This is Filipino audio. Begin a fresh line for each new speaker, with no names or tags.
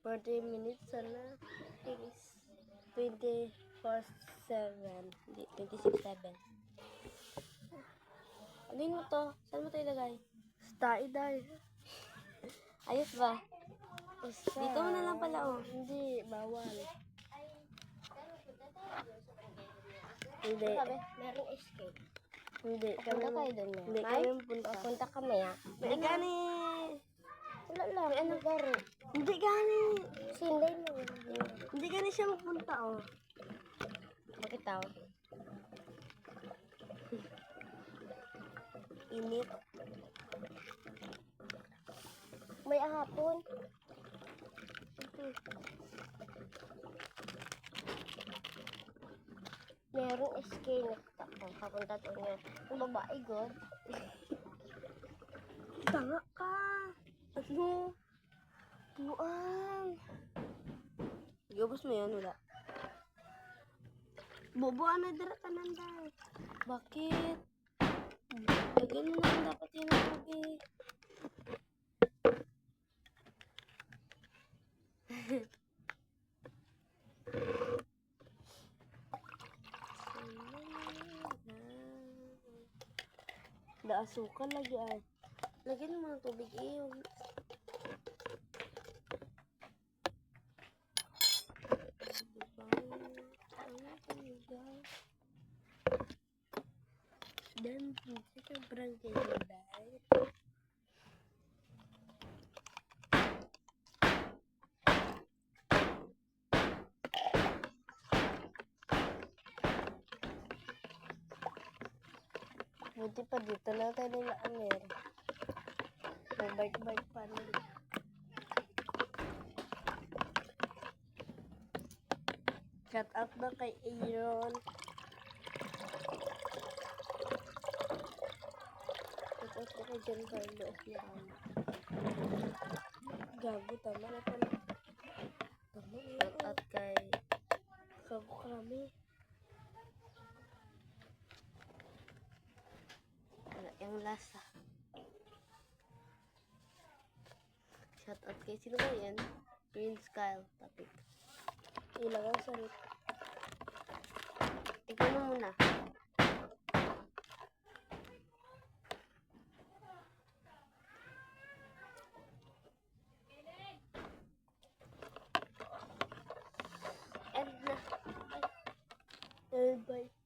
40 minutes sana. Is 24/7. Hindi, 26/7. Ano mo to? Saan mo to ilagay?
Dai.
Ayos ba?
Basta.
Dito mo na lang pala, oh.
Hindi, bawal. Hindi.
Sabi, merong escape.
Hindi.
Punta tayo doon na.
Hindi kami punta.
Punta kami, ah.
Hindi gani.
Wala lang. May ano garo?
Hindi gani.
Sinday mo.
Hindi gani siya magpunta, oh.
Bakit tao?
Init.
May ahapon. Merong escape na papunta doon niya. Yung babae, God.
Tanga ka. Ano? Buang.
Gabos mo yun, wala.
Boboan na dira tanan daw.
Bakit? Lagyan mo naman dapat yun ang tubig.
Da asukan lagi ay.
Lagyan mo ng tubig iyo.
Dan sobrang ganda. Buti pa dito na tayo nila Amer. May bike pa nila. Shout out na kay Aaron. Shout out na kay Giancarlo Esmeralda. Gago, tama na pala. Tama na
Shout out kay
Gago kami.
wala yung lasa. Shout out kay sino ba yan? Prince Kyle topic.
Ilang ang salit.
Tignan mo muna.
Bye.